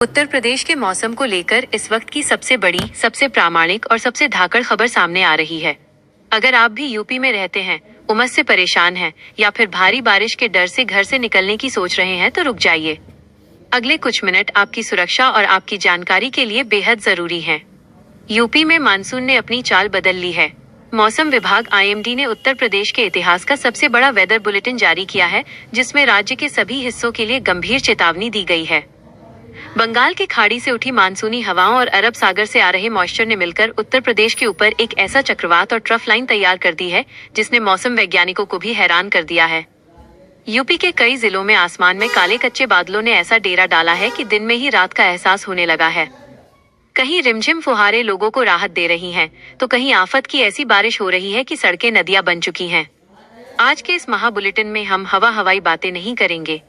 उत्तर प्रदेश के मौसम को लेकर इस वक्त की सबसे बड़ी, सबसे प्रामाणिक और सबसे धाकड़ खबर सामने आ रही है। अगर आप भी यूपी में रहते हैं, उमस से परेशान हैं या फिर भारी बारिश के डर से घर से निकलने की सोच रहे हैं तो रुक जाइए। अगले कुछ मिनट आपकी सुरक्षा और आपकी जानकारी के लिए बेहद जरूरी हैं। यूपी में मानसून ने अपनी चाल बदल ली है। मौसम विभाग आईएमडी ने उत्तर प्रदेश के इतिहास का सबसे बड़ा वेदर बुलेटिन जारी किया है, जिसमें राज्य के सभी हिस्सों के लिए गंभीर चेतावनी दी गई है। बंगाल की खाड़ी से उठी मानसूनी हवाओं और अरब सागर से आ रहे मॉइस्चर ने मिलकर उत्तर प्रदेश के ऊपर एक ऐसा चक्रवात और ट्रफ लाइन तैयार कर दी है, जिसने मौसम वैज्ञानिकों को भी हैरान कर दिया है। यूपी के कई जिलों में आसमान में काले कच्चे बादलों ने ऐसा डेरा डाला है कि दिन में ही रात का एहसास होने लगा है। कहीं रिमझिम फुहारें लोगों को राहत दे रही हैं, तो कहीं आफत की ऐसी बारिश हो रही है कि सड़कें नदियां बन चुकी हैं। आज के इस महाबुलेटिन में हम हवाई बातें नहीं करेंगे।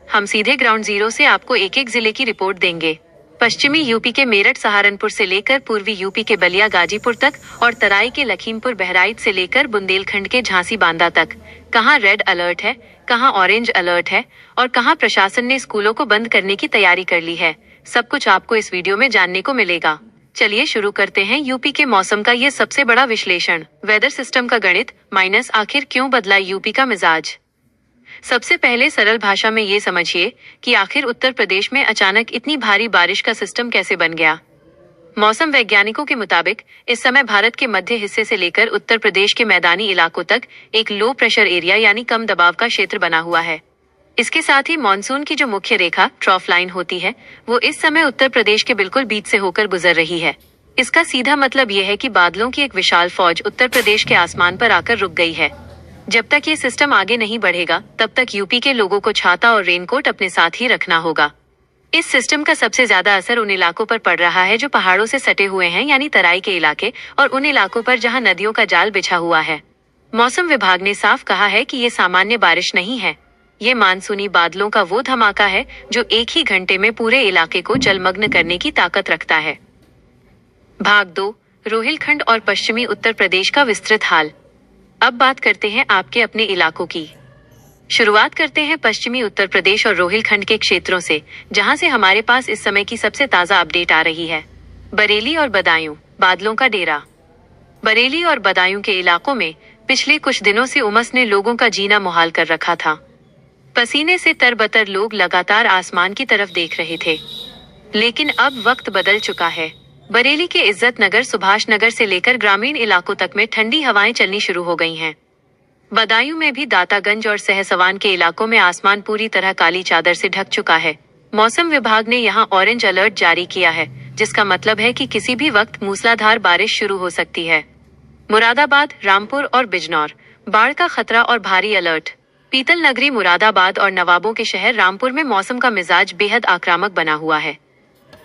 हम सीधे ग्राउंड जीरो से आपको एक एक जिले की रिपोर्ट देंगे। पश्चिमी यूपी के मेरठ सहारनपुर से लेकर पूर्वी यूपी के बलिया गाजीपुर तक और तराई के लखीमपुर बहराइच से लेकर बुंदेलखंड के झांसी बांदा तक। कहाँ रेड अलर्ट है, कहाँ ऑरेंज अलर्ट है और कहाँ प्रशासन ने स्कूलों को बंद करने की तैयारी कर ली है, सब कुछ आपको इस वीडियो में जानने को मिलेगा। चलिए शुरू करते हैं यूपी के मौसम का ये सबसे बड़ा विश्लेषण। वेदर सिस्टम का गणित माइनस आखिर क्यों बदला यूपी का मिजाज। सबसे पहले सरल भाषा में ये समझिए कि आखिर उत्तर प्रदेश में अचानक इतनी भारी बारिश का सिस्टम कैसे बन गया। मौसम वैज्ञानिकों के मुताबिक इस समय भारत के मध्य हिस्से से लेकर उत्तर प्रदेश के मैदानी इलाकों तक एक लो प्रेशर एरिया यानी कम दबाव का क्षेत्र बना हुआ है। इसके साथ ही मॉनसून की जो मुख्य रेखा ट्रॉफ लाइन होती है, वो इस समय उत्तर प्रदेश के बिल्कुल बीच से होकर गुजर रही है। इसका सीधा मतलब ये है कि बादलों की एक विशाल फौज उत्तर प्रदेश के आसमान पर आकर रुक गई है। जब तक ये सिस्टम आगे नहीं बढ़ेगा, तब तक यूपी के लोगों को छाता और रेनकोट अपने साथ ही रखना होगा। इस सिस्टम का सबसे ज्यादा असर उन इलाकों पर पड़ रहा है जो पहाड़ों से सटे हुए हैं, यानी तराई के इलाके, और उन इलाकों पर जहां नदियों का जाल बिछा हुआ है। मौसम विभाग ने साफ कहा है कि ये सामान्य बारिश नहीं है, ये मानसूनी बादलों का वो धमाका है जो एक ही घंटे में पूरे इलाके को जलमग्न करने की ताकत रखता है। भाग 2, रोहिलखंड और पश्चिमी उत्तर प्रदेश का विस्तृत हाल। अब बात करते हैं आपके अपने इलाकों की। शुरुआत करते हैं पश्चिमी उत्तर प्रदेश और रोहिलखंड के क्षेत्रों से, जहां से हमारे पास इस समय की सबसे ताजा अपडेट आ रही है। बरेली और बदायूं, बादलों का डेरा। बरेली और बदायूं के इलाकों में पिछले कुछ दिनों से उमस ने लोगों का जीना मुहाल कर रखा था। पसीने से तरबतर लोग लगातार आसमान की तरफ देख रहे थे, लेकिन अब वक्त बदल चुका है। बरेली के इज्जत नगर, सुभाष नगर से लेकर ग्रामीण इलाकों तक में ठंडी हवाएं चलनी शुरू हो गई हैं। बदायूं में भी दातागंज और सहसवान के इलाकों में आसमान पूरी तरह काली चादर से ढक चुका है। मौसम विभाग ने यहां ऑरेंज अलर्ट जारी किया है, जिसका मतलब है कि किसी भी वक्त मूसलाधार बारिश शुरू हो सकती है। मुरादाबाद, रामपुर और बिजनौर, बाढ़ का खतरा और भारी अलर्ट। पीतल नगरी मुरादाबाद और नवाबों के शहर रामपुर में मौसम का मिजाज बेहद आक्रामक बना हुआ है।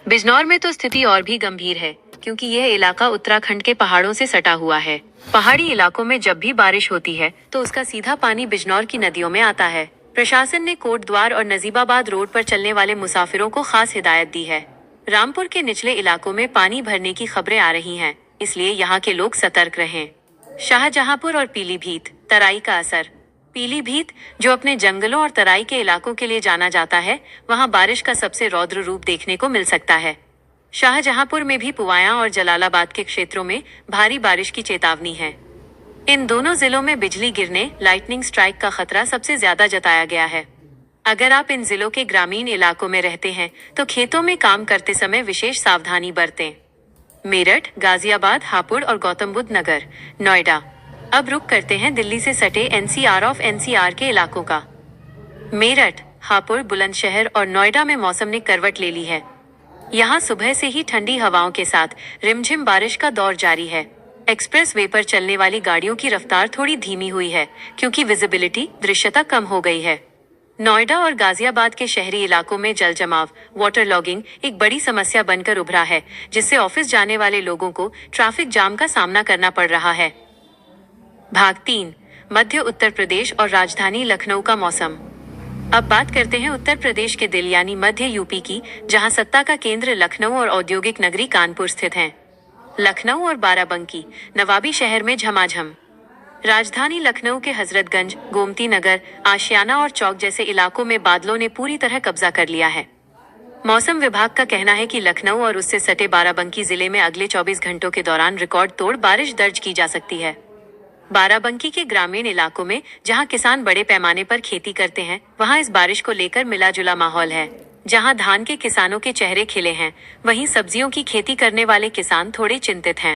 बिजनौर में तो स्थिति और भी गंभीर है, क्योंकि यह इलाका उत्तराखंड के पहाड़ों से सटा हुआ है। पहाड़ी इलाकों में जब भी बारिश होती है तो उसका सीधा पानी बिजनौर की नदियों में आता है। प्रशासन ने कोटद्वार और नजीबाबाद रोड पर चलने वाले मुसाफिरों को खास हिदायत दी है। रामपुर के निचले इलाकों में पानी भरने की खबरें आ रही हैं, इसलिए यहाँ के लोग सतर्क रहें। शाहजहांपुर और पीलीभीत, तराई का असर। पीलीभीत, जो अपने जंगलों और तराई के इलाकों के लिए जाना जाता है, वहां बारिश का सबसे रौद्र रूप देखने को मिल सकता है। शाहजहांपुर में भी पुवाया और जलालाबाद के क्षेत्रों में भारी बारिश की चेतावनी है। इन दोनों जिलों में बिजली गिरने, लाइटनिंग स्ट्राइक का खतरा सबसे ज्यादा जताया गया है। अगर आप इन जिलों के ग्रामीण इलाकों में रहते हैं तो खेतों में काम करते समय विशेष सावधानी बरतें। मेरठ, गाजियाबाद, हापुड़ और गौतम बुद्ध नगर, नोएडा। अब रुक करते हैं दिल्ली से सटे एनसीआर के इलाकों का। मेरठ, हापुड़, बुलंदशहर और नोएडा में मौसम ने करवट ले ली है। यहाँ सुबह से ही ठंडी हवाओं के साथ रिमझिम बारिश का दौर जारी है। एक्सप्रेस वे पर चलने वाली गाड़ियों की रफ्तार थोड़ी धीमी हुई है, क्योंकि विजिबिलिटी, दृश्यता कम हो गई है। नोएडा और गाजियाबाद के शहरी इलाकों में जल जमाव, वाटर लॉगिंग एक बड़ी समस्या बनकर उभरा है, जिससे ऑफिस जाने वाले लोगों को ट्रैफिक जाम का सामना करना पड़ रहा है। भाग 3, मध्य उत्तर प्रदेश और राजधानी लखनऊ का मौसम। अब बात करते हैं उत्तर प्रदेश के दिल यानी मध्य यूपी की, जहां सत्ता का केंद्र लखनऊ और औद्योगिक नगरी कानपुर स्थित है। लखनऊ और बाराबंकी, नवाबी शहर में झमाझम। राजधानी लखनऊ के हजरतगंज, गोमती नगर, आशियाना और चौक जैसे इलाकों में बादलों ने पूरी तरह कब्जा कर लिया है। मौसम विभाग का कहना है कि लखनऊ और उससे सटे बाराबंकी जिले में अगले 24 घंटों के दौरान रिकॉर्ड तोड़ बारिश दर्ज की जा सकती है। बाराबंकी के ग्रामीण इलाकों में जहां किसान बड़े पैमाने पर खेती करते हैं, वहां इस बारिश को लेकर मिला जुला माहौल है। जहां धान के किसानों के चेहरे खिले हैं, वहीं सब्जियों की खेती करने वाले किसान थोड़े चिंतित हैं।